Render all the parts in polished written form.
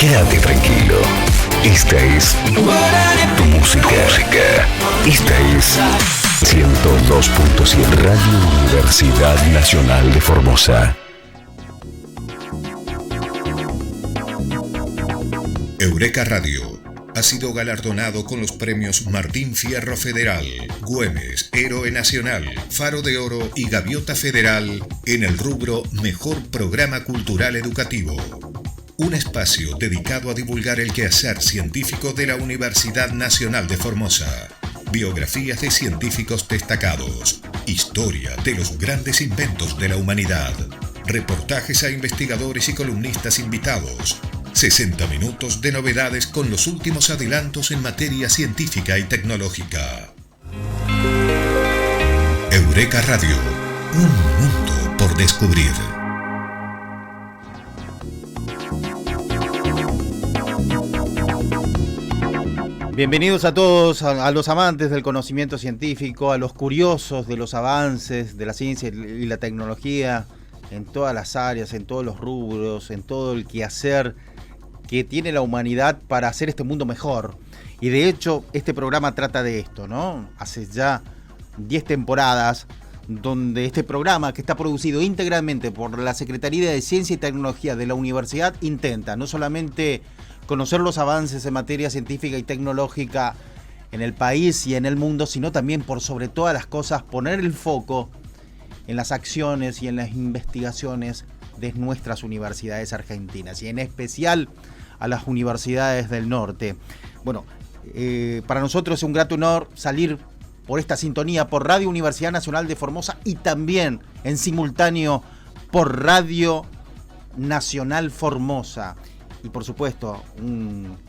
Quédate tranquilo. Esta es tu música. Esta es 102.7 Radio Universidad Nacional de Formosa. Eureka Radio ha sido galardonado con los premios Martín Fierro Federal, Güemes, Héroe Nacional, Faro de Oro y Gaviota Federal en el rubro Mejor Programa Cultural Educativo. Un espacio dedicado a divulgar el quehacer científico de la Universidad Nacional de Formosa. Biografías de científicos destacados. Historia de los grandes inventos de la humanidad. Reportajes a investigadores y columnistas invitados. 60 minutos de novedades con los últimos adelantos en materia científica y tecnológica. Eureka Radio. Un mundo por descubrir. Bienvenidos a todos, a los amantes del conocimiento científico, a los curiosos de los avances de la ciencia y la tecnología en todas las áreas, en todos los rubros, en todo el quehacer que tiene la humanidad para hacer este mundo mejor. Y de hecho, este programa trata de esto, ¿no? Hace ya 10 temporadas donde este programa, que está producido íntegramente por la Secretaría de Ciencia y Tecnología de la Universidad, intenta no solamente conocer los avances en materia científica y tecnológica en el país y en el mundo, sino también, por sobre todas las cosas, poner el foco en las acciones y en las investigaciones de nuestras universidades argentinas, y en especial a las universidades del norte. Bueno, para nosotros es un grato honor salir por esta sintonía por Radio Universidad Nacional de Formosa y también en simultáneo por Radio Nacional Formosa. Y por supuesto, un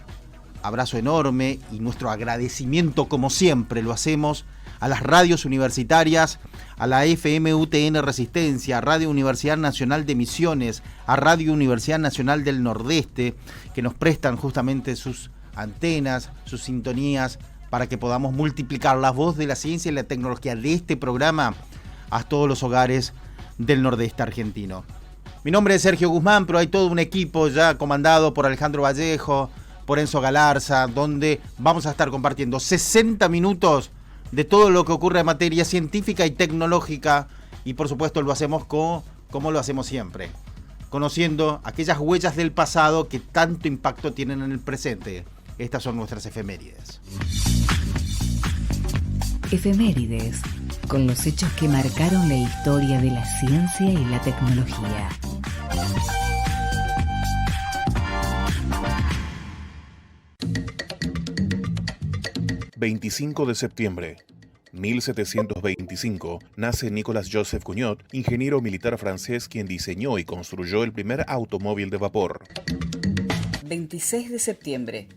abrazo enorme y nuestro agradecimiento, como siempre lo hacemos, a las radios universitarias, a la FMUTN Resistencia, a Radio Universidad Nacional de Misiones, a Radio Universidad Nacional del Nordeste, que nos prestan justamente sus antenas, sus sintonías, para que podamos multiplicar la voz de la ciencia y la tecnología de este programa a todos los hogares del Nordeste argentino. Mi nombre es Sergio Guzmán, pero hay todo un equipo ya comandado por Alejandro Vallejo, por Enzo Galarza, donde vamos a estar compartiendo 60 minutos de todo lo que ocurre en materia científica y tecnológica, y por supuesto lo hacemos como lo hacemos siempre, conociendo aquellas huellas del pasado que tanto impacto tienen en el presente. Estas son nuestras efemérides. Efemérides, con los hechos que marcaron la historia de la ciencia y la tecnología. ...25 de septiembre... 1725, nace Nicolas Joseph Cugnot, ingeniero militar francés quien diseñó y construyó el primer automóvil de vapor. 26 de septiembre,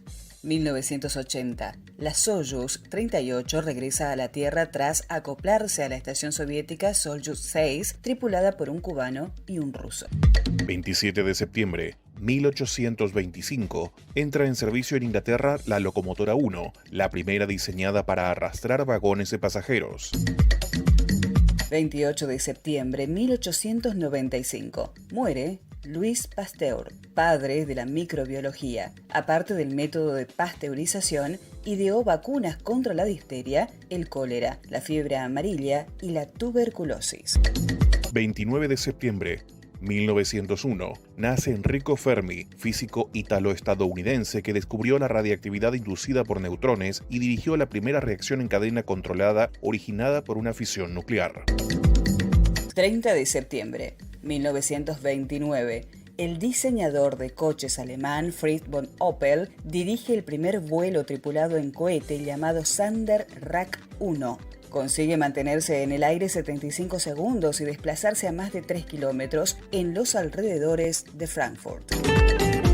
1980, la Soyuz 38 regresa a la Tierra tras acoplarse a la estación soviética Soyuz 6, tripulada por un cubano y un ruso. 27 de septiembre, 1825, entra en servicio en Inglaterra la locomotora 1, la primera diseñada para arrastrar vagones de pasajeros. 28 de septiembre, 1895, muere Louis Pasteur, padre de la microbiología. Aparte del método de pasteurización, ideó vacunas contra la difteria, el cólera, la fiebre amarilla y la tuberculosis. 29 de septiembre, 1901, nace Enrico Fermi, físico italo-estadounidense que descubrió la radiactividad inducida por neutrones y dirigió la primera reacción en cadena controlada originada por una fisión nuclear. 30 de septiembre, 1929, el diseñador de coches alemán Fritz von Opel dirige el primer vuelo tripulado en cohete llamado Sander Rack 1. Consigue mantenerse en el aire 75 segundos y desplazarse a más de 3 kilómetros en los alrededores de Frankfurt.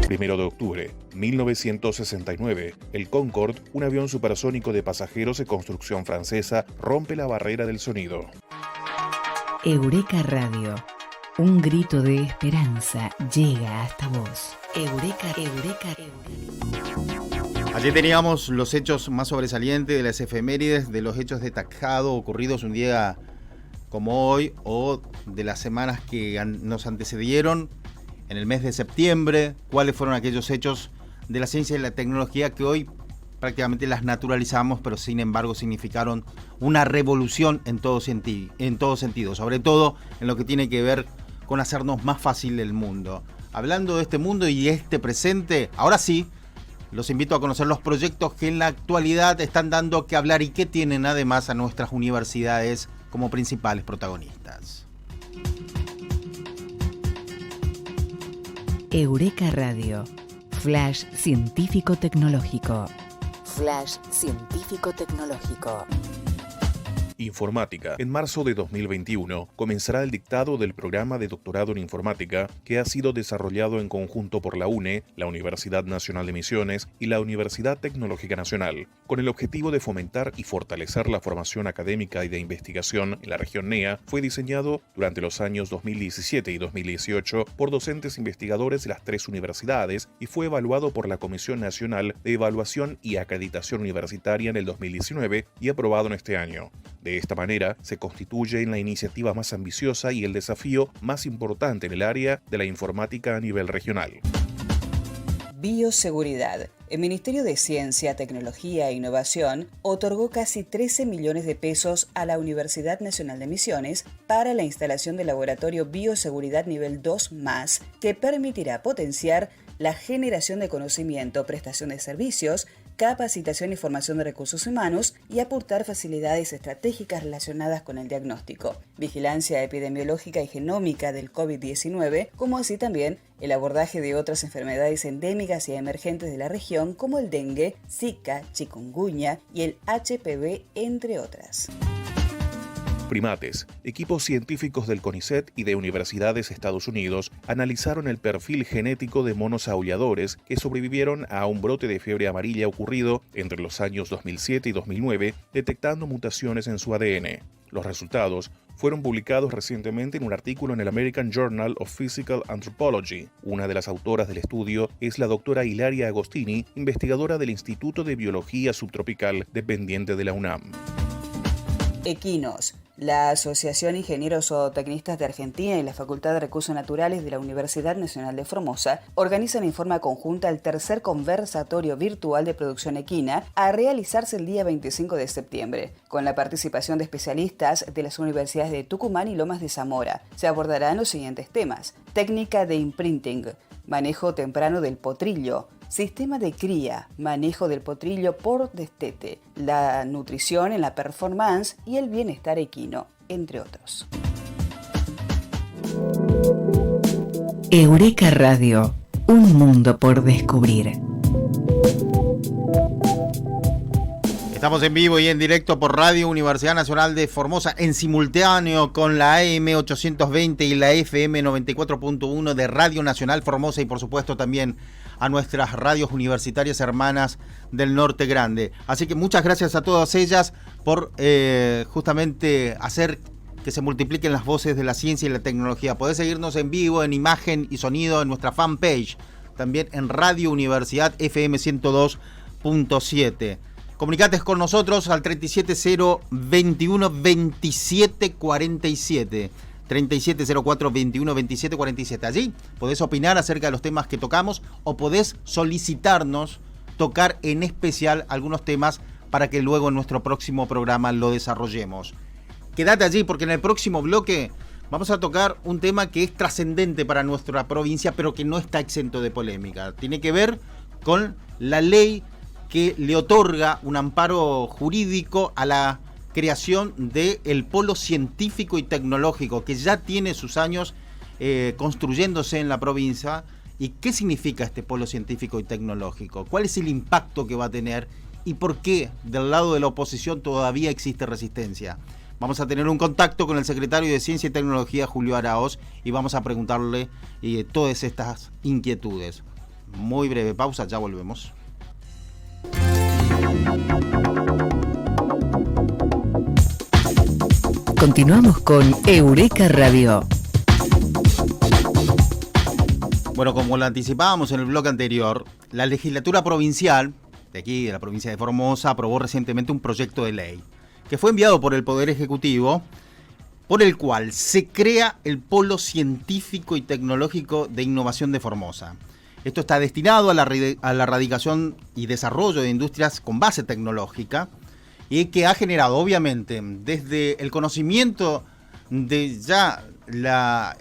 1 de octubre, 1969, el Concorde, un avión supersónico de pasajeros de construcción francesa, rompe la barrera del sonido. Eureka Radio. Un grito de esperanza llega hasta vos. Eureka, Eureka, Eureka. Allí teníamos los hechos más sobresalientes de las efemérides, de los hechos destacados ocurridos un día como hoy o de las semanas que nos antecedieron en el mes de septiembre, cuáles fueron aquellos hechos de la ciencia y la tecnología que hoy prácticamente las naturalizamos, pero sin embargo significaron una revolución en todo sentido, sobre todo en lo que tiene que ver con hacernos más fácil el mundo. Hablando de este mundo y este presente, ahora sí, los invito a conocer los proyectos que en la actualidad están dando que hablar y que tienen además a nuestras universidades como principales protagonistas. Eureka Radio, Flash Científico-Tecnológico. Flash Científico-Tecnológico. Informática. En marzo de 2021 comenzará el dictado del programa de doctorado en informática que ha sido desarrollado en conjunto por la UNE, la Universidad Nacional de Misiones y la Universidad Tecnológica Nacional, con el objetivo de fomentar y fortalecer la formación académica y de investigación en la región NEA. Fue diseñado durante los años 2017 y 2018 por docentes investigadores de las 3 universidades y fue evaluado por la Comisión Nacional de Evaluación y Acreditación Universitaria en el 2019 y aprobado en este año. De esta manera, se constituye en la iniciativa más ambiciosa y el desafío más importante en el área de la informática a nivel regional. Bioseguridad. El Ministerio de Ciencia, Tecnología e Innovación otorgó casi 13 millones de pesos a la Universidad Nacional de Misiones para la instalación del laboratorio Bioseguridad Nivel 2+, que permitirá potenciar la generación de conocimiento, prestación de servicios, capacitación y formación de recursos humanos y aportar facilidades estratégicas relacionadas con el diagnóstico, vigilancia epidemiológica y genómica del COVID-19, como así también el abordaje de otras enfermedades endémicas y emergentes de la región como el dengue, Zika, chikungunya y el HPV, entre otras. Primates. Equipos científicos del CONICET y de universidades de Estados Unidos analizaron el perfil genético de monos aulladores que sobrevivieron a un brote de fiebre amarilla ocurrido entre los años 2007 y 2009, detectando mutaciones en su ADN. Los resultados fueron publicados recientemente en un artículo en el American Journal of Physical Anthropology. Una de las autoras del estudio es la doctora Hilaria Agostini, investigadora del Instituto de Biología Subtropical dependiente de la UNAM. Equinos. La Asociación Ingenieros Zootecnistas de Argentina y la Facultad de Recursos Naturales de la Universidad Nacional de Formosa organizan en forma conjunta el tercer conversatorio virtual de producción equina a realizarse el día 25 de septiembre, con la participación de especialistas de las universidades de Tucumán y Lomas de Zamora. Se abordarán los siguientes temas: técnica de imprinting, manejo temprano del potrillo, sistema de cría, manejo del potrillo por destete, la nutrición en la performance y el bienestar equino, entre otros. Eureka Radio, un mundo por descubrir. Estamos en vivo y en directo por Radio Universidad Nacional de Formosa, en simultáneo con la AM 820 y la FM 94.1 de Radio Nacional Formosa y por supuesto también a nuestras radios universitarias hermanas del Norte Grande. Así que muchas gracias a todas ellas por justamente hacer que se multipliquen las voces de la ciencia y la tecnología. Podés seguirnos en vivo, en imagen y sonido en nuestra fanpage, también en Radio Universidad FM 102.7. Comunicate con nosotros al 37021-2747. 3704-21-2747. Allí podés opinar acerca de los temas que tocamos o podés solicitarnos tocar en especial algunos temas para que luego en nuestro próximo programa lo desarrollemos. Quédate allí porque en el próximo bloque vamos a tocar un tema que es trascendente para nuestra provincia, pero que no está exento de polémica. Tiene que ver con la ley que le otorga un amparo jurídico a la creación del polo científico y tecnológico, que ya tiene sus años construyéndose en la provincia. ¿Y qué significa este polo científico y tecnológico? ¿Cuál es el impacto que va a tener? ¿Y por qué del lado de la oposición todavía existe resistencia? Vamos a tener un contacto con el secretario de Ciencia y Tecnología, Julio Araoz, y vamos a preguntarle todas estas inquietudes. Muy breve pausa, ya volvemos. Continuamos con Eureka Radio. Bueno, como lo anticipábamos en el bloque anterior, la legislatura provincial de aquí, de la provincia de Formosa, aprobó recientemente un proyecto de ley que fue enviado por el Poder Ejecutivo por el cual se crea el Polo Científico y Tecnológico de Innovación de Formosa. Esto está destinado a la erradicación y desarrollo de industrias con base tecnológica y que ha generado, obviamente, desde el conocimiento de ya la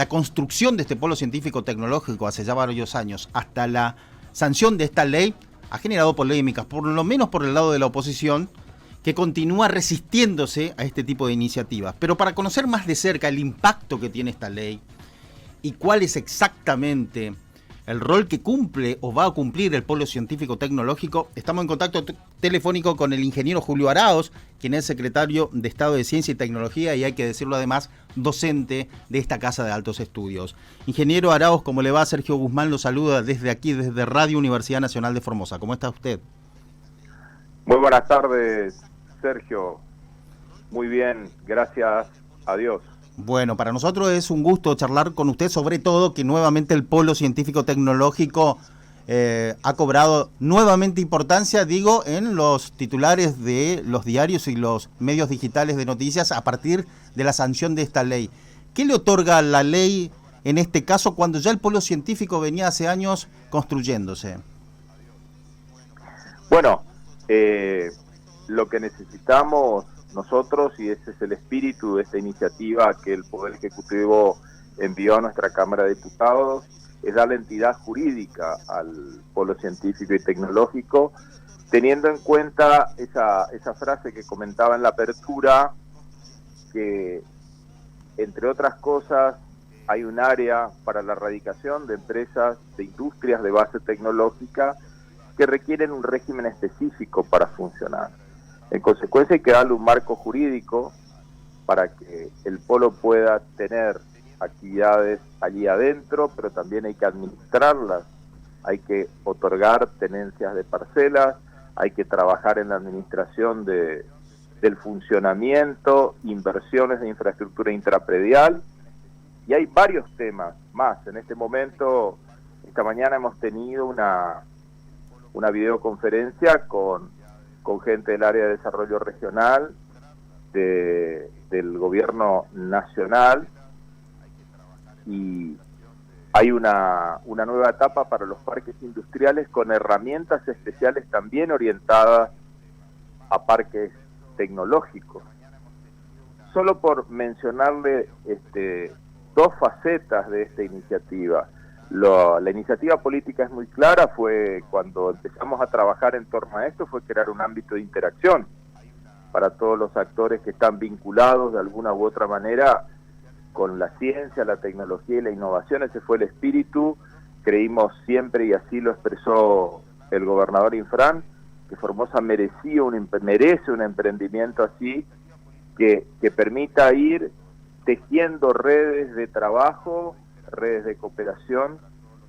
construcción de este Polo Científico Tecnológico hace ya varios años hasta la sanción de esta ley, ha generado polémicas, por lo menos por el lado de la oposición, que continúa resistiéndose a este tipo de iniciativas. Pero para conocer más de cerca el impacto que tiene esta ley y cuál es exactamente el rol que cumple o va a cumplir el Polo Científico Tecnológico, estamos en contacto telefónico con el ingeniero Julio Araos, quien es secretario de Estado de Ciencia y Tecnología y, hay que decirlo además, docente de esta Casa de Altos Estudios. Ingeniero Araos, ¿cómo le va? Sergio Guzmán lo saluda desde aquí, desde Radio Universidad Nacional de Formosa. ¿Cómo está usted? Muy buenas tardes, Sergio. Muy bien, gracias a Dios. Bueno, para nosotros es un gusto charlar con usted, sobre todo que nuevamente el Polo Científico Tecnológico ha cobrado nuevamente importancia, digo, en los titulares de los diarios y los medios digitales de noticias a partir de la sanción de esta ley. ¿Qué le otorga la ley en este caso cuando ya el Polo Científico venía hace años construyéndose? Bueno, lo que necesitamos nosotros, y ese es el espíritu de esta iniciativa que el Poder Ejecutivo envió a nuestra Cámara de Diputados, es darle entidad jurídica al Polo Científico y Tecnológico, teniendo en cuenta esa frase que comentaba en la apertura, que entre otras cosas hay un área para la erradicación de empresas, de industrias de base tecnológica que requieren un régimen específico para funcionar. En consecuencia hay que darle un marco jurídico para que el polo pueda tener actividades allí adentro, pero también hay que administrarlas, hay que otorgar tenencias de parcelas, hay que trabajar en la administración del funcionamiento, inversiones de infraestructura intrapredial, y hay varios temas más. En este momento, esta mañana hemos tenido una videoconferencia con gente del área de desarrollo regional del gobierno nacional, y hay una nueva etapa para los parques industriales con herramientas especiales también orientadas a parques tecnológicos. Solo por mencionarle dos facetas de esta iniciativa. La iniciativa política es muy clara, fue cuando empezamos a trabajar en torno a esto, fue crear un ámbito de interacción para todos los actores que están vinculados de alguna u otra manera con la ciencia, la tecnología y la innovación. Ese fue el espíritu. Creímos siempre, y así lo expresó el gobernador Infran, que Formosa merece un emprendimiento así, que permita ir tejiendo redes de trabajo, redes de cooperación,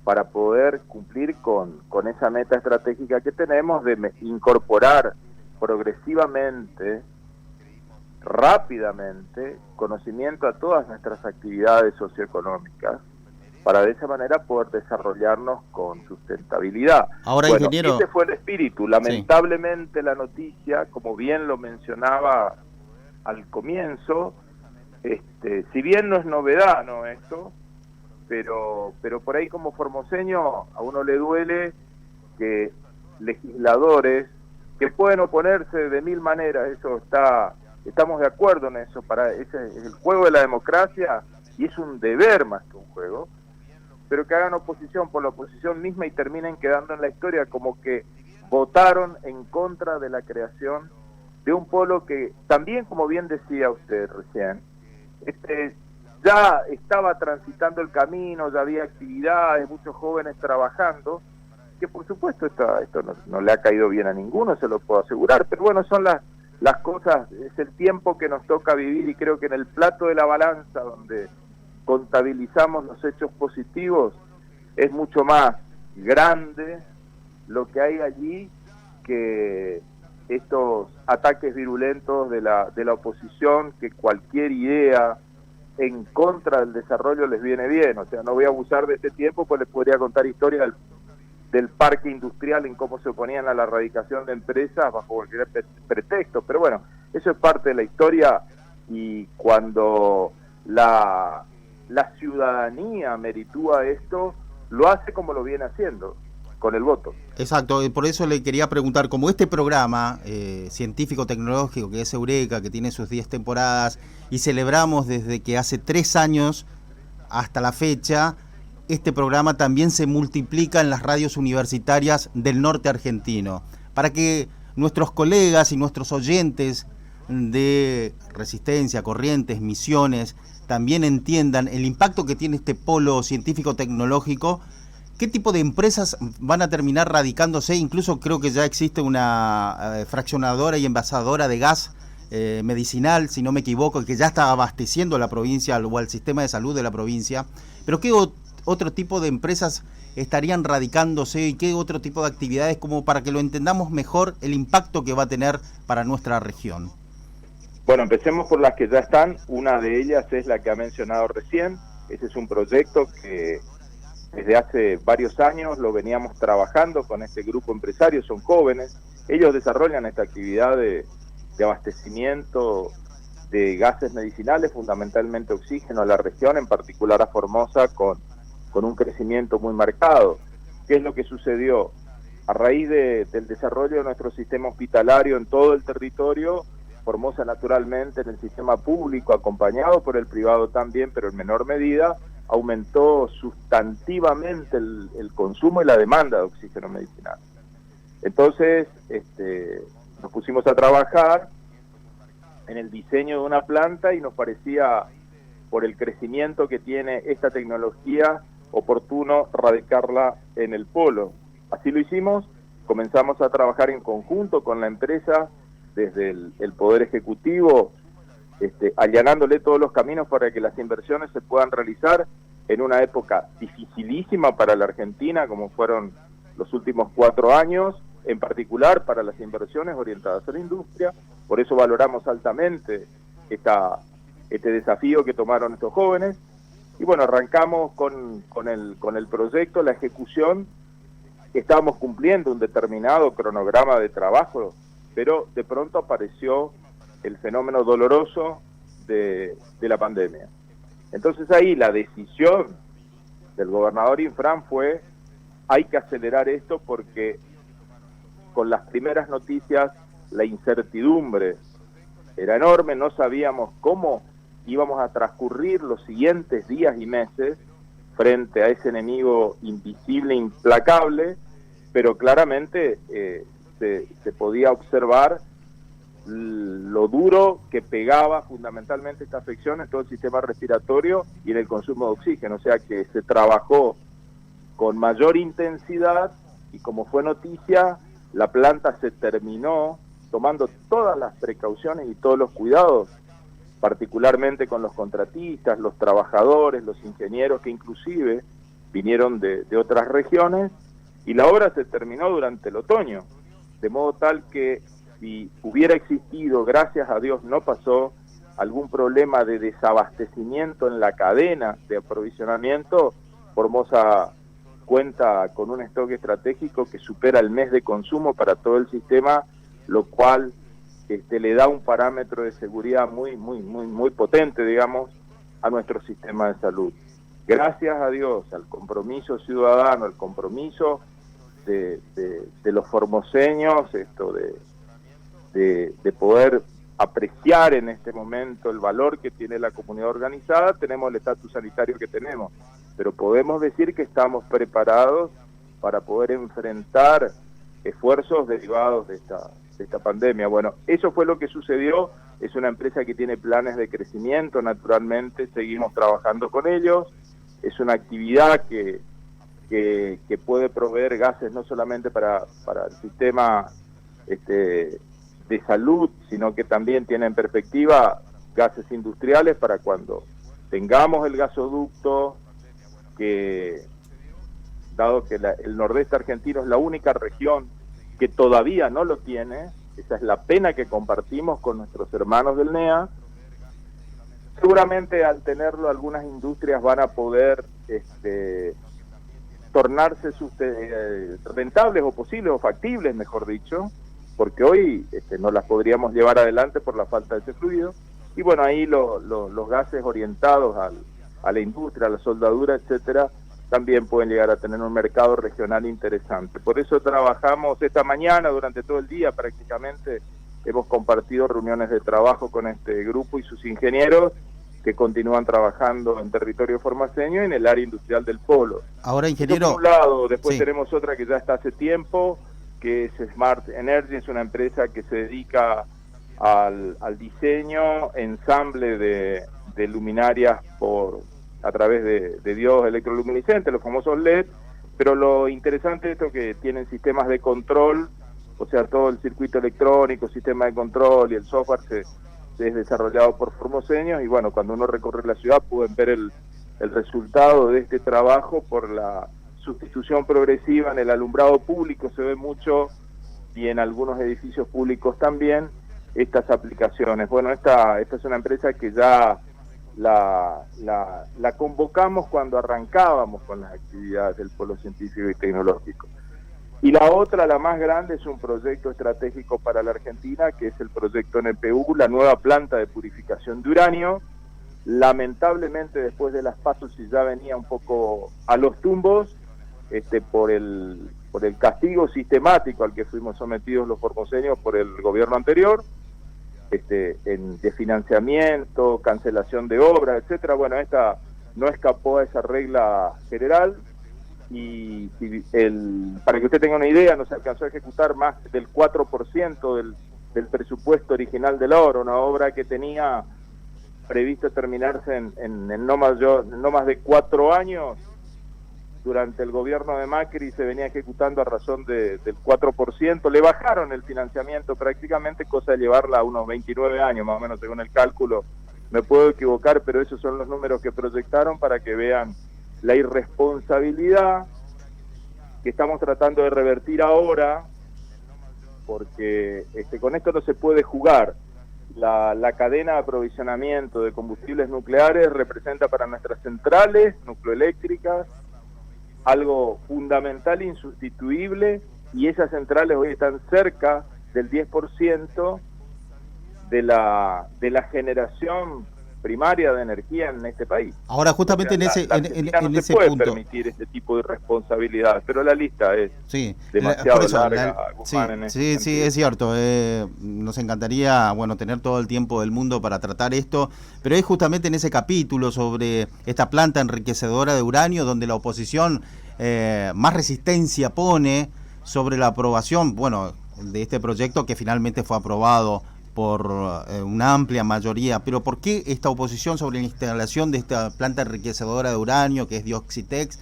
para poder cumplir con esa meta estratégica que tenemos de incorporar progresivamente, rápidamente, conocimiento a todas nuestras actividades socioeconómicas, para de esa manera poder desarrollarnos con sustentabilidad. Ahora, bueno, ingeniero, ese fue el espíritu. Lamentablemente, sí, la noticia, como bien lo mencionaba al comienzo, si bien no es novedad, ¿no?, esto, pero por ahí como formoseño a uno le duele que legisladores que pueden oponerse de mil maneras, estamos de acuerdo en eso, ese es el juego de la democracia y es un deber más que un juego, pero que hagan oposición por la oposición misma y terminen quedando en la historia como que votaron en contra de la creación de un polo que también, como bien decía usted recién, ya estaba transitando el camino, ya había actividades, muchos jóvenes trabajando, que por supuesto esto no le ha caído bien a ninguno, se lo puedo asegurar, pero bueno, son las cosas, es el tiempo que nos toca vivir, y creo que en el plato de la balanza, donde contabilizamos los hechos positivos, es mucho más grande lo que hay allí que estos ataques virulentos de la oposición, que cualquier idea en contra del desarrollo les viene bien. O sea, no voy a abusar de este tiempo, pues les podría contar historia del parque industrial, en cómo se oponían a la erradicación de empresas bajo cualquier pretexto, pero bueno, eso es parte de la historia. y cuando la ciudadanía meritúa esto, lo hace como lo viene haciendo, con el voto. Exacto, por eso le quería preguntar, como este programa científico-tecnológico que es Eureka, que tiene sus 10 temporadas, y celebramos desde que hace 3 años hasta la fecha, este programa también se multiplica en las radios universitarias del norte argentino, para que nuestros colegas y nuestros oyentes de Resistencia, Corrientes, Misiones, también entiendan el impacto que tiene este polo científico-tecnológico. ¿Qué tipo de empresas van a terminar radicándose? Incluso creo que ya existe una fraccionadora y envasadora de gas medicinal, si no me equivoco, que ya está abasteciendo a la provincia o al sistema de salud de la provincia. Pero ¿qué otro tipo de empresas estarían radicándose y qué otro tipo de actividades, como para que lo entendamos mejor el impacto que va a tener para nuestra región? Bueno, empecemos por las que ya están. Una de ellas es la que ha mencionado recién. Ese es un proyecto que desde hace varios años lo veníamos trabajando con este grupo empresario, son jóvenes. Ellos desarrollan esta actividad de abastecimiento de gases medicinales, fundamentalmente oxígeno a la región, en particular a Formosa, con un crecimiento muy marcado. ¿Qué es lo que sucedió? A raíz del desarrollo de nuestro sistema hospitalario en todo el territorio, Formosa naturalmente en el sistema público, acompañado por el privado también, pero en menor medida, aumentó sustantivamente el consumo y la demanda de oxígeno medicinal. Entonces, nos pusimos a trabajar en el diseño de una planta y nos parecía, por el crecimiento que tiene esta tecnología, oportuno radicarla en el polo. Así lo hicimos, comenzamos a trabajar en conjunto con la empresa, desde el Poder Ejecutivo, allanándole todos los caminos para que las inversiones se puedan realizar en una época dificilísima para la Argentina, como fueron los últimos 4 años, en particular para las inversiones orientadas a la industria. Por eso valoramos altamente este desafío que tomaron estos jóvenes. Y bueno, arrancamos con el proyecto, la ejecución. Estábamos cumpliendo un determinado cronograma de trabajo, pero de pronto apareció el fenómeno doloroso de la pandemia. Entonces ahí la decisión del gobernador Infran fue: hay que acelerar esto, porque con las primeras noticias la incertidumbre era enorme, no sabíamos cómo íbamos a transcurrir los siguientes días y meses frente a ese enemigo invisible, implacable, pero claramente se podía observar lo duro que pegaba fundamentalmente esta afección en todo el sistema respiratorio y en el consumo de oxígeno. O sea que se trabajó con mayor intensidad y, como fue noticia, la planta se terminó tomando todas las precauciones y todos los cuidados, particularmente con los contratistas, los trabajadores, los ingenieros que inclusive vinieron de otras regiones, y la obra se terminó durante el otoño, de modo tal que si hubiera existido, gracias a Dios no pasó, algún problema de desabastecimiento en la cadena de aprovisionamiento, Formosa cuenta con un stock estratégico que supera el mes de consumo para todo el sistema, lo cual le da un parámetro de seguridad muy potente, digamos, a nuestro sistema de salud. Gracias a Dios, al compromiso ciudadano, al compromiso de los formoseños, de poder apreciar en este momento el valor que tiene la comunidad organizada, tenemos el estatus sanitario que tenemos, pero podemos decir que estamos preparados para poder enfrentar esfuerzos derivados de esta pandemia. Bueno, eso fue lo que sucedió. Es una empresa que tiene planes de crecimiento, naturalmente seguimos trabajando con ellos. Es una actividad que puede proveer gases no solamente para el sistema de salud, sino que también tiene en perspectiva gases industriales para cuando tengamos el gasoducto, que dado que el nordeste argentino es la única región que todavía no lo tiene, esa es la pena que compartimos con nuestros hermanos del NEA. Seguramente al tenerlo algunas industrias van a poder tornarse rentables o posibles o factibles, mejor dicho, porque hoy no las podríamos llevar adelante por la falta de ese fluido. y bueno, ahí los gases orientados a la industria, a la soldadura, etcétera, también pueden llegar a tener un mercado regional interesante. Por eso trabajamos esta mañana, durante todo el día prácticamente, hemos compartido reuniones de trabajo con este grupo y sus ingenieros que continúan trabajando en territorio formoseño y en el área industrial del polo. Ahora, ingeniero... Por un lado, después sí. tenemos otra que ya está hace tiempo, que es Smart Energy, es una empresa que se dedica al diseño, ensamble de luminarias a través de diodos electroluminiscentes, los famosos LED, pero lo interesante de esto es que tienen sistemas de control, o sea, todo el circuito electrónico, sistema de control y el software es desarrollado por formoseños, y bueno, cuando uno recorre la ciudad pueden ver el resultado de este trabajo por la sustitución progresiva en el alumbrado público, se ve mucho, y en algunos edificios públicos también, estas aplicaciones. Bueno, esta es una empresa que ya la convocamos cuando arrancábamos con las actividades del Polo Científico y Tecnológico. Y la otra, la más grande, es un proyecto estratégico para la Argentina, que es el proyecto NPU, la nueva planta de purificación de uranio. Lamentablemente, después de las PASO, si ya venía un poco a los tumbos, por el castigo sistemático al que fuimos sometidos los formoseños por el gobierno anterior, de financiamiento, cancelación de obras, etcétera. Bueno, esta no escapó a esa regla general, y para que usted tenga una idea, no se alcanzó a ejecutar más del 4% del presupuesto original de la obra, una obra que tenía previsto terminarse en no más de 4 años. Durante el gobierno de Macri se venía ejecutando a razón del 4%, le bajaron el financiamiento prácticamente, cosa de llevarla a unos 29 años, más o menos según el cálculo. Me puedo equivocar, pero esos son los números que proyectaron para que vean la irresponsabilidad que estamos tratando de revertir ahora, porque con esto no se puede jugar. La cadena de aprovisionamiento de combustibles nucleares representa para nuestras centrales nucleoeléctricas algo fundamental, insustituible, y esas centrales hoy están cerca del 10% de la generación primaria de energía en este país. Ahora, justamente, o sea, en ese puede punto permitir este tipo de responsabilidad, pero la lista es demasiado larga, Guzmán, sí, es cierto. Nos encantaría, tener todo el tiempo del mundo para tratar esto, pero es justamente en ese capítulo sobre esta planta enriquecedora de uranio donde la oposición más resistencia pone sobre la aprobación, de este proyecto que finalmente fue aprobado por una amplia mayoría. Pero ¿por qué esta oposición sobre la instalación de esta planta enriquecedora de uranio, que es Dioxitex,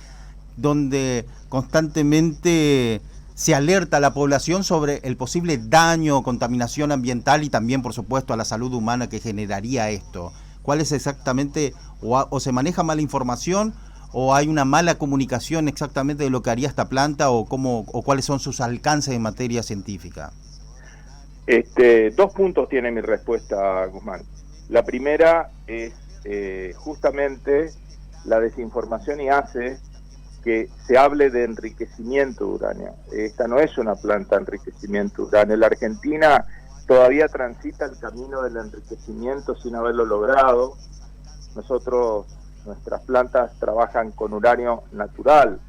donde constantemente se alerta a la población sobre el posible daño o contaminación ambiental y también, por supuesto, a la salud humana que generaría esto? ¿Cuál es exactamente, o se maneja mala información, o hay una mala comunicación exactamente de lo que haría esta planta, o cuáles son sus alcances en materia científica? 2 puntos tiene mi respuesta, Guzmán. La primera es justamente la desinformación, y hace que se hable de enriquecimiento de uranio. Esta no es una planta de enriquecimiento de uranio. La Argentina todavía transita el camino del enriquecimiento sin haberlo logrado. Nuestras plantas trabajan con uranio natural.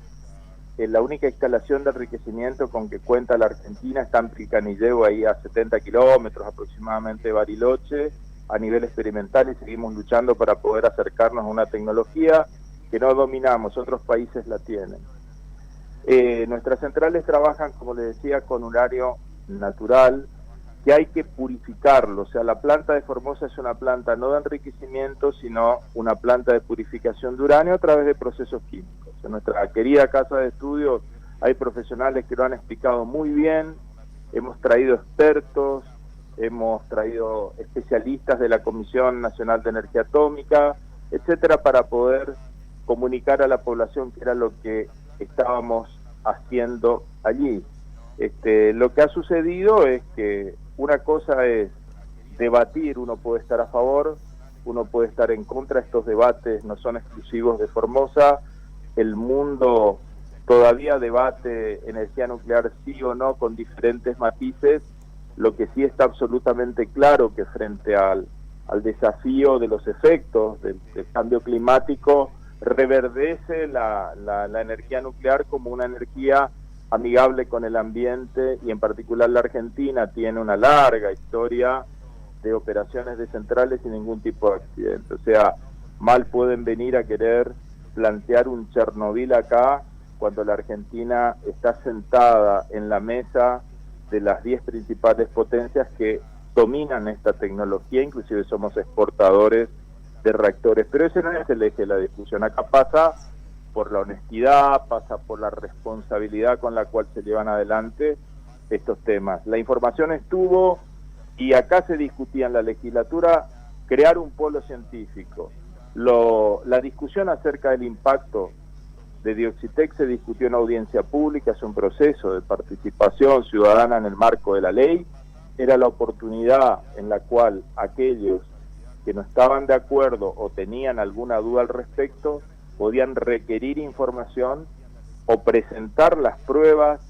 La única instalación de enriquecimiento con que cuenta la Argentina está en Pilcanilleu, ahí a 70 kilómetros aproximadamente de Bariloche, a nivel experimental, y seguimos luchando para poder acercarnos a una tecnología que no dominamos, otros países la tienen. Nuestras centrales trabajan, como les decía, con uranio natural, que hay que purificarlo. O sea, la planta de Formosa es una planta no de enriquecimiento, sino una planta de purificación de uranio a través de procesos químicos. En nuestra querida casa de estudios hay profesionales que lo han explicado muy bien. Hemos traído expertos, hemos traído especialistas de la Comisión Nacional de Energía Atómica, etcétera, para poder comunicar a la población qué era lo que estábamos haciendo allí. Lo que ha sucedido es que una cosa es debatir, uno puede estar a favor, uno puede estar en contra. Estos debates no son exclusivos de Formosa. El mundo todavía debate energía nuclear sí o no, con diferentes matices. Lo que sí está absolutamente claro que frente al al desafío de los efectos del cambio climático, reverdece la energía nuclear como una energía amigable con el ambiente, y en particular la Argentina tiene una larga historia de operaciones de centrales sin ningún tipo de accidente. O sea, mal pueden venir a querer plantear un Chernobyl acá cuando la Argentina está sentada en la mesa de las 10 principales potencias que dominan esta tecnología, inclusive somos exportadores de reactores. Pero ese no es el eje de la discusión. Acá pasa por la honestidad, pasa por la responsabilidad con la cual se llevan adelante estos temas. La información estuvo, y acá se discutía en la legislatura crear un polo científico. La discusión acerca del impacto de Dioxitec se discutió en audiencia pública, es un proceso de participación ciudadana en el marco de la ley. Era la oportunidad en la cual aquellos que no estaban de acuerdo o tenían alguna duda al respecto podían requerir información o presentar las pruebas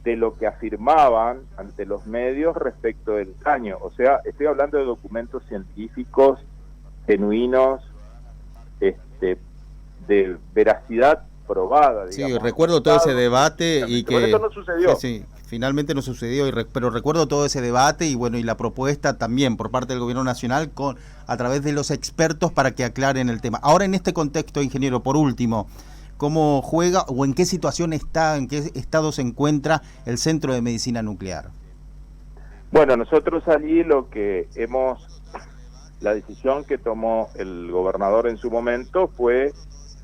de lo que afirmaban ante los medios respecto del daño. O sea, estoy hablando de documentos científicos genuinos, de veracidad probada, digamos. Sí, recuerdo todo ese debate y que... Bueno, esto no sucedió. Sí, finalmente no sucedió, pero recuerdo todo ese debate y bueno, y la propuesta también por parte del Gobierno Nacional a través de los expertos para que aclaren el tema. Ahora, en este contexto, ingeniero, por último, ¿cómo juega o en qué situación está, en qué estado se encuentra el Centro de Medicina Nuclear? Bueno, nosotros allí la decisión que tomó el gobernador en su momento fue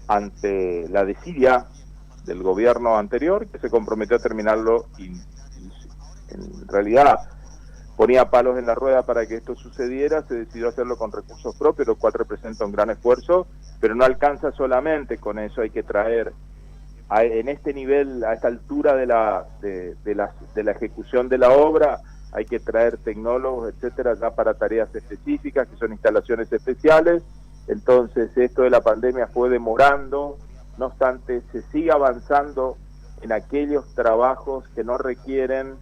ante la desidia del gobierno anterior, que se comprometió a terminarlo y en realidad ponía palos en la rueda para que esto sucediera. Se decidió hacerlo con recursos propios, lo cual representa un gran esfuerzo, pero no alcanza solamente con eso. Hay que traer en este nivel, a esta altura de la ejecución de la obra, hay que traer tecnólogos, etcétera, ya para tareas específicas, que son instalaciones especiales. Entonces esto de la pandemia fue demorando, no obstante se sigue avanzando en aquellos trabajos que no requieren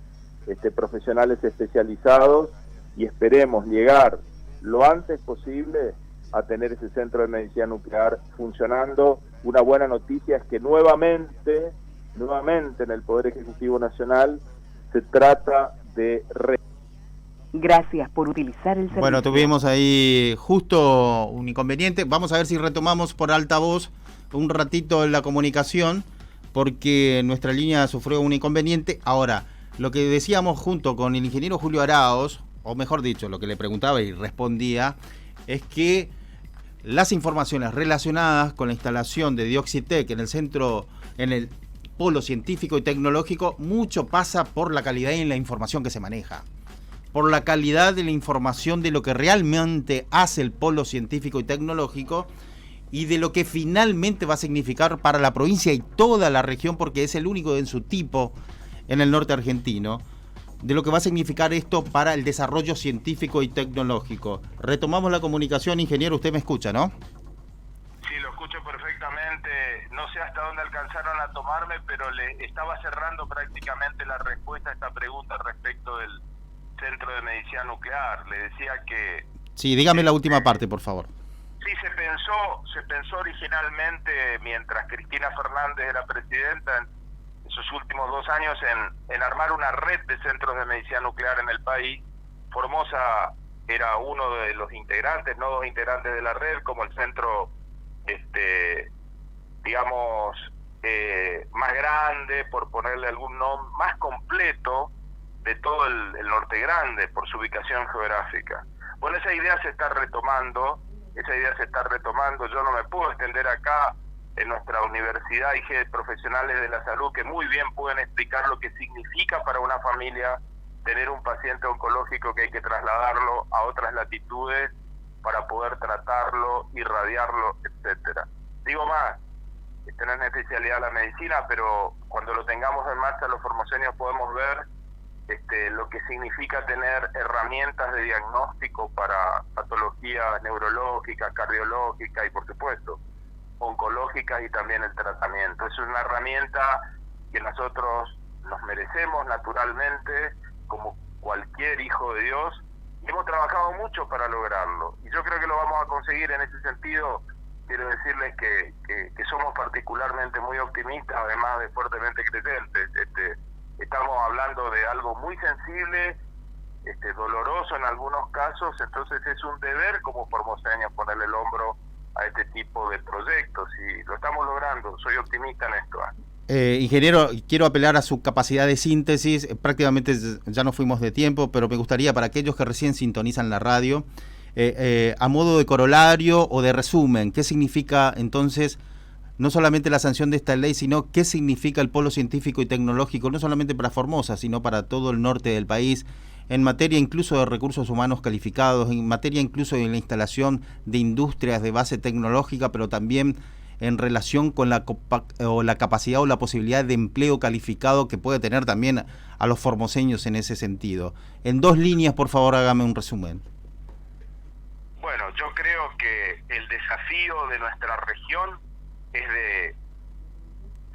profesionales especializados, y esperemos llegar lo antes posible a tener ese centro de medicina nuclear funcionando. Una buena noticia es que nuevamente en el Poder Ejecutivo Nacional se trata de... Gracias por utilizar el servicio. Bueno, tuvimos ahí justo un inconveniente. Vamos a ver si retomamos por altavoz un ratito la comunicación, porque nuestra línea sufrió un inconveniente. Ahora, lo que decíamos junto con el ingeniero Julio Araos, o mejor dicho, lo que le preguntaba y respondía, es que las informaciones relacionadas con la instalación de Dioxitec en el centro, en el polo científico y tecnológico, mucho pasa por la calidad y la información que se maneja, por la calidad de la información de lo que realmente hace el polo científico y tecnológico y de lo que finalmente va a significar para la provincia y toda la región, porque es el único en su tipo en el norte argentino, de lo que va a significar esto para el desarrollo científico y tecnológico. Retomamos la comunicación, ingeniero, usted me escucha, ¿no? Sí, lo escucho perfectamente. No sé hasta dónde alcanzaron a tomarme, pero le estaba cerrando prácticamente la respuesta a esta pregunta respecto del Centro de Medicina Nuclear. Le decía que... Sí, dígame la última parte, por favor. Sí, se pensó originalmente, mientras Cristina Fernández era presidenta, en sus últimos 2 años, en armar una red de centros de medicina nuclear en el país. Formosa era uno de los integrantes, no 2 integrantes de la red, como el centro, más grande, por ponerle algún nombre, más completo de todo el Norte Grande, por su ubicación geográfica. Bueno, esa idea se está retomando. Yo no me puedo extender acá. En nuestra universidad hay profesionales de la salud que muy bien pueden explicar lo que significa para una familia tener un paciente oncológico que hay que trasladarlo a otras latitudes para poder tratarlo, irradiarlo, etcétera. Digo más, esta no es una especialidad de la medicina, pero cuando lo tengamos en marcha los formoseños podemos ver lo que significa tener herramientas de diagnóstico para patologías neurológicas, cardiológicas y, por supuesto, oncológicas, y también el tratamiento. Es una herramienta que nosotros nos merecemos naturalmente, como cualquier hijo de Dios, hemos trabajado mucho para lograrlo y yo creo que lo vamos a conseguir. En ese sentido, quiero decirles que somos particularmente muy optimistas, además de fuertemente creyentes. Estamos hablando de algo muy sensible, doloroso en algunos casos, entonces es un deber como formoseños ponerle el hombro a este tipo de proyectos y lo estamos logrando. Soy optimista en esto. Ingeniero, quiero apelar a su capacidad de síntesis. Prácticamente ya nos fuimos de tiempo, pero me gustaría, para aquellos que recién sintonizan la radio, a modo de corolario o de resumen, ¿qué significa entonces no solamente la sanción de esta ley, sino qué significa el polo científico y tecnológico, no solamente para Formosa, sino para todo el norte del país, en materia incluso de recursos humanos calificados, en materia incluso de la instalación de industrias de base tecnológica, pero también en relación con la capacidad o la posibilidad de empleo calificado que puede tener también a los formoseños en ese sentido? En 2 líneas, por favor, hágame un resumen. Bueno, yo creo que el desafío de nuestra región es de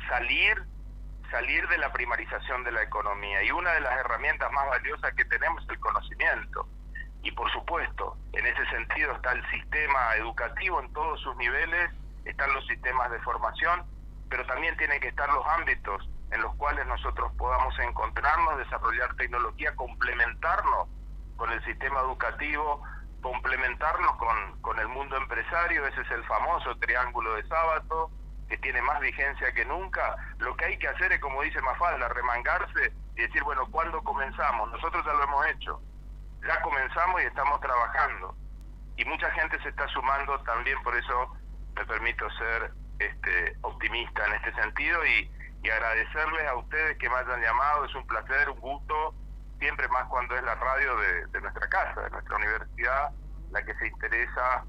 salir de la primarización de la economía, y una de las herramientas más valiosas que tenemos es el conocimiento. Y por supuesto, en ese sentido está el sistema educativo en todos sus niveles, están los sistemas de formación, pero también tienen que estar los ámbitos en los cuales nosotros podamos encontrarnos, desarrollar tecnología, complementarnos con el sistema educativo, complementarnos con el mundo empresario. Ese es el famoso triángulo de Sábato, que tiene más vigencia que nunca. Lo que hay que hacer es, como dice Mafalda, remangarse y decir, bueno, ¿cuándo comenzamos? Nosotros ya lo hemos hecho, ya comenzamos y estamos trabajando, y mucha gente se está sumando también. Por eso me permito ser optimista en este sentido y agradecerles a ustedes que me hayan llamado. Es un placer, un gusto, siempre más cuando es la radio de nuestra casa, de nuestra universidad, la que se interesa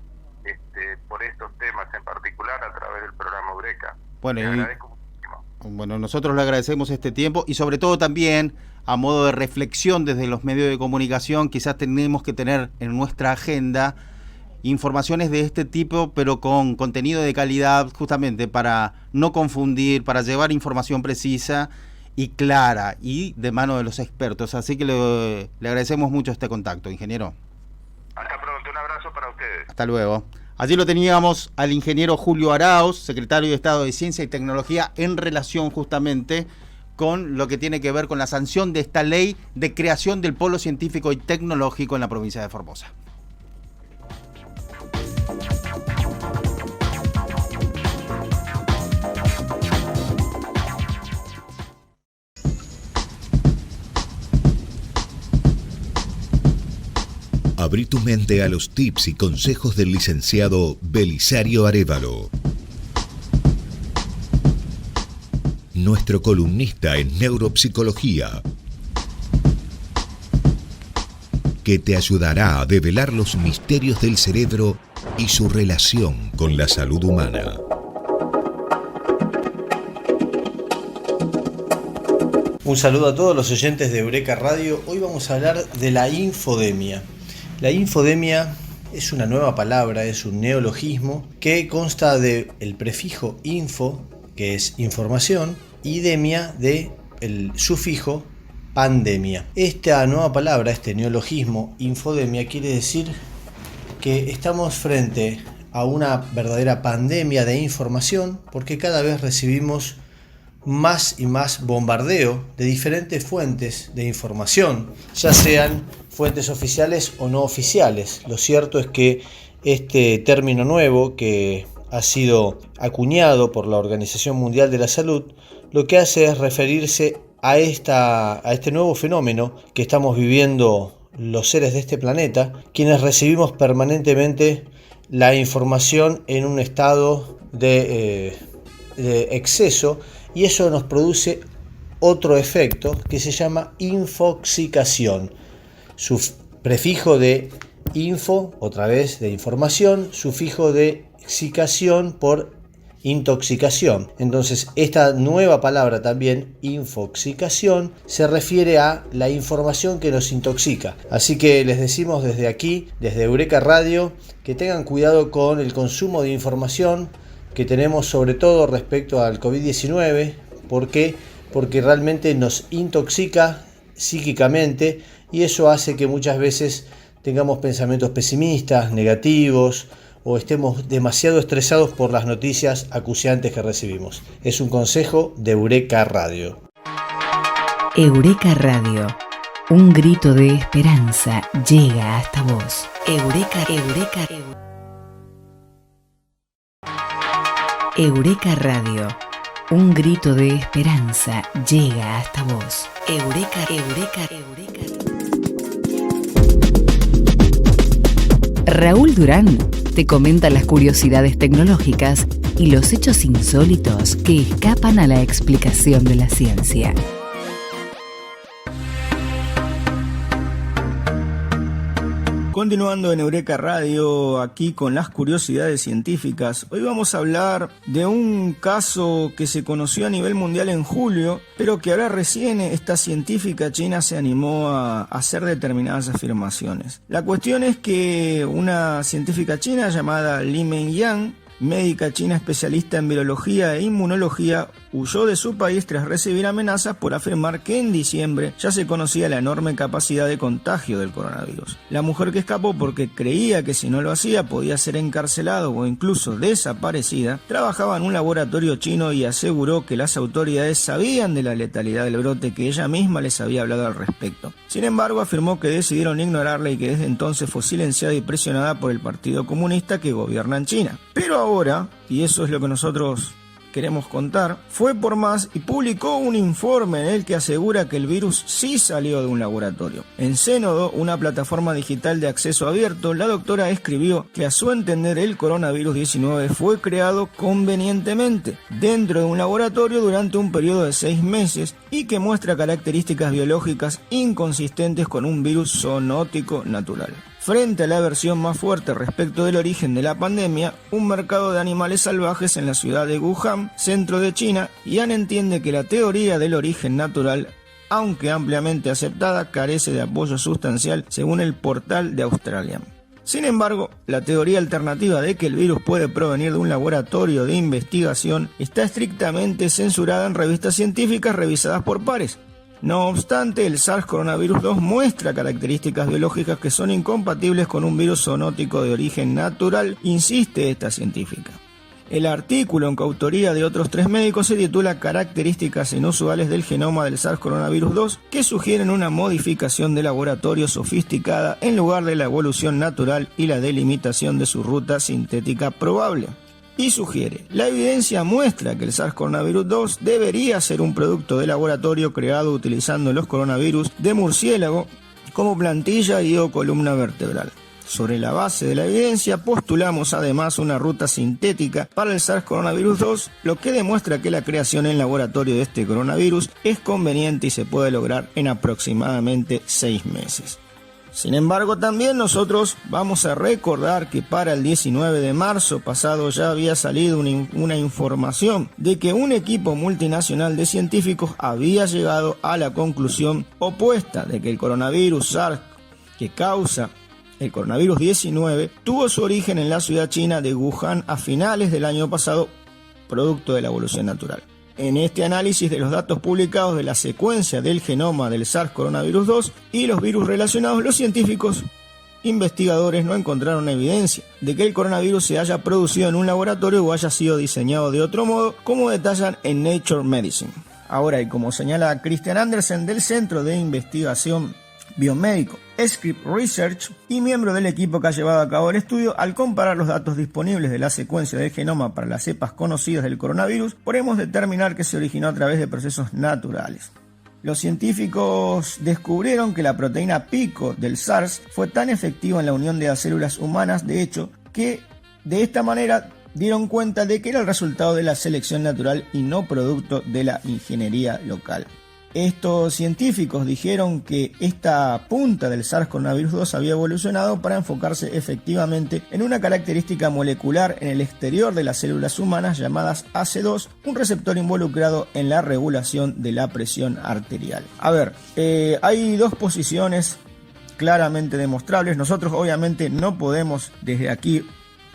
por estos temas en particular a través del programa Eureka. Bueno, le agradezco muchísimo. Bueno, nosotros le agradecemos este tiempo y sobre todo también a modo de reflexión desde los medios de comunicación, quizás tenemos que tener en nuestra agenda informaciones de este tipo, pero con contenido de calidad, justamente para no confundir, para llevar información precisa y clara y de mano de los expertos. Así que le agradecemos mucho este contacto, ingeniero. Hasta pronto, un abrazo para ustedes. Hasta luego. Allí lo teníamos al ingeniero Julio Arauz, secretario de Estado de Ciencia y Tecnología, en relación justamente con lo que tiene que ver con la sanción de esta ley de creación del polo científico y tecnológico en la provincia de Formosa. Abrí tu mente a los tips y consejos del licenciado Belisario Arévalo, nuestro columnista en neuropsicología, que te ayudará a develar los misterios del cerebro y su relación con la salud humana. Un saludo a todos los oyentes de Eureka Radio. Hoy vamos a hablar de la infodemia. La infodemia es una nueva palabra, es un neologismo que consta del prefijo info, que es información, y demia del sufijo pandemia. Esta nueva palabra, este neologismo infodemia, quiere decir que estamos frente a una verdadera pandemia de información, porque cada vez recibimos más y más bombardeo de diferentes fuentes de información, ya sean fuentes oficiales o no oficiales. Lo cierto es que este término nuevo que ha sido acuñado por la Organización Mundial de la Salud, lo que hace es referirse a este nuevo fenómeno que estamos viviendo los seres de este planeta, quienes recibimos permanentemente la información en un estado de exceso, y eso nos produce otro efecto que se llama infoxicación. Su prefijo de info, otra vez de información, sufijo de xicación por intoxicación. Entonces, esta nueva palabra también, infoxicación, se refiere a la información que nos intoxica. Así que les decimos desde aquí, desde Eureka Radio, que tengan cuidado con el consumo de información que tenemos, sobre todo respecto al COVID-19. ¿Por qué? Porque realmente nos intoxica psíquicamente, y eso hace que muchas veces tengamos pensamientos pesimistas, negativos, o estemos demasiado estresados por las noticias acuciantes que recibimos. Es un consejo de Eureka Radio. Eureka Radio. Un grito de esperanza llega hasta vos. Eureka, Eureka, Eureka Radio. Un grito de esperanza llega hasta vos. Eureka, Eureka, Eureka. Raúl Durán te comenta las curiosidades tecnológicas y los hechos insólitos que escapan a la explicación de la ciencia. Continuando en Eureka Radio, aquí con las curiosidades científicas, hoy vamos a hablar de un caso que se conoció a nivel mundial en julio, pero que ahora recién esta científica china se animó a hacer determinadas afirmaciones. La cuestión es que una científica china llamada Li Mengyang, médica china especialista en virología e inmunología, huyó de su país tras recibir amenazas por afirmar que en diciembre ya se conocía la enorme capacidad de contagio del coronavirus. La mujer que escapó porque creía que si no lo hacía podía ser encarcelado o incluso desaparecida, trabajaba en un laboratorio chino y aseguró que las autoridades sabían de la letalidad del brote, que ella misma les había hablado al respecto. Sin embargo, afirmó que decidieron ignorarla y que desde entonces fue silenciada y presionada por el Partido Comunista que gobierna en China. Pero ahora, y eso es lo que nosotros queremos contar, fue por más y publicó un informe en el que asegura que el virus sí salió de un laboratorio. En Zenodo, una plataforma digital de acceso abierto, la doctora escribió que a su entender el coronavirus 19 fue creado convenientemente dentro de un laboratorio durante un periodo de 6 meses y que muestra características biológicas inconsistentes con un virus zoonótico natural. Frente a la versión más fuerte respecto del origen de la pandemia, un mercado de animales salvajes en la ciudad de Wuhan, centro de China, Yan entiende que la teoría del origen natural, aunque ampliamente aceptada, carece de apoyo sustancial según el portal de Australia. Sin embargo, la teoría alternativa de que el virus puede provenir de un laboratorio de investigación está estrictamente censurada en revistas científicas revisadas por pares. No obstante, el SARS-CoV-2 muestra características biológicas que son incompatibles con un virus zoonótico de origen natural, insiste esta científica. El artículo, en coautoría de otros 3 médicos, se titula Características inusuales del genoma del SARS-CoV-2, que sugieren una modificación de laboratorio sofisticada en lugar de la evolución natural y la delimitación de su ruta sintética probable. Y sugiere, la evidencia muestra que el SARS-CoV-2 debería ser un producto de laboratorio creado utilizando los coronavirus de murciélago como plantilla y o columna vertebral. Sobre la base de la evidencia, postulamos además una ruta sintética para el SARS-CoV-2, lo que demuestra que la creación en laboratorio de este coronavirus es conveniente y se puede lograr en aproximadamente 6 meses. Sin embargo, también nosotros vamos a recordar que para el 19 de marzo pasado ya había salido una información de que un equipo multinacional de científicos había llegado a la conclusión opuesta de que el coronavirus SARS, que causa el coronavirus 19, tuvo su origen en la ciudad china de Wuhan a finales del año pasado, producto de la evolución natural. En este análisis de los datos publicados de la secuencia del genoma del SARS-CoV-2 y los virus relacionados, los científicos investigadores no encontraron evidencia de que el coronavirus se haya producido en un laboratorio o haya sido diseñado de otro modo, como detallan en Nature Medicine. Ahora, y como señala Christian Andersen del Centro de Investigación Biomédico Script Research y miembro del equipo que ha llevado a cabo el estudio, al comparar los datos disponibles de la secuencia del genoma para las cepas conocidas del coronavirus, podemos determinar que se originó a través de procesos naturales. Los científicos descubrieron que la proteína pico del SARS fue tan efectiva en la unión de las células humanas, de hecho, que de esta manera dieron cuenta de que era el resultado de la selección natural y no producto de la ingeniería local. Estos científicos dijeron que esta punta del SARS-CoV-2 había evolucionado para enfocarse efectivamente en una característica molecular en el exterior de las células humanas llamadas AC2, un receptor involucrado en la regulación de la presión arterial. A ver, hay 2 posiciones claramente demostrables. Nosotros obviamente no podemos desde aquí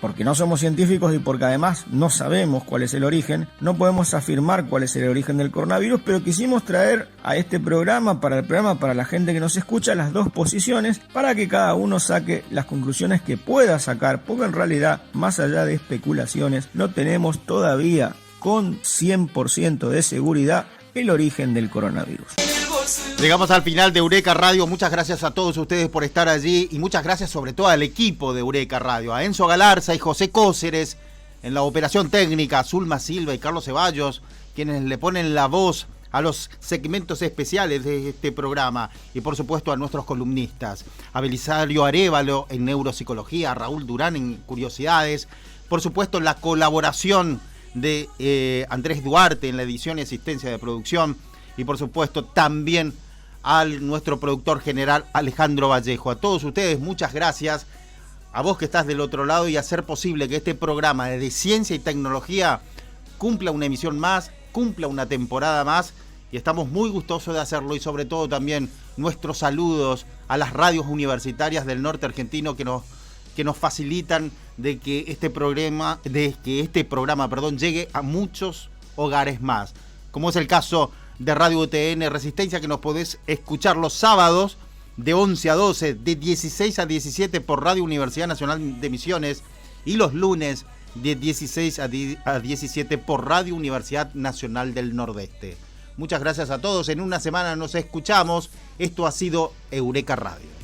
porque no somos científicos y porque además no sabemos cuál es el origen, no podemos afirmar cuál es el origen del coronavirus, pero quisimos traer a este programa, para la gente que nos escucha, las dos posiciones, para que cada uno saque las conclusiones que pueda sacar, porque en realidad, más allá de especulaciones, no tenemos todavía con 100% de seguridad el origen del coronavirus. Llegamos al final de Eureka Radio. Muchas gracias a todos ustedes por estar allí y muchas gracias sobre todo al equipo de Eureka Radio, a Enzo Galarza y José Cóceres en la operación técnica, a Zulma Silva y Carlos Ceballos, quienes le ponen la voz a los segmentos especiales de este programa, y por supuesto a nuestros columnistas, a Belisario Arévalo en Neuropsicología, a Raúl Durán en Curiosidades, por supuesto la colaboración de Andrés Duarte en la edición y asistencia de producción, y por supuesto también a nuestro productor general Alejandro Vallejo. A todos ustedes muchas gracias, a vos que estás del otro lado, y hacer posible que este programa de ciencia y tecnología cumpla una emisión más, cumpla una temporada más, y estamos muy gustosos de hacerlo, y sobre todo también nuestros saludos a las radios universitarias del norte argentino que nos facilitan de que este programa llegue a muchos hogares más, como es el caso de Radio UTN Resistencia, que nos podés escuchar los sábados de 11 a 12, de 16 a 17 por Radio Universidad Nacional de Misiones, y los lunes de 16 a 17 por Radio Universidad Nacional del Nordeste. Muchas gracias a todos. En una semana nos escuchamos. Esto ha sido Eureka Radio.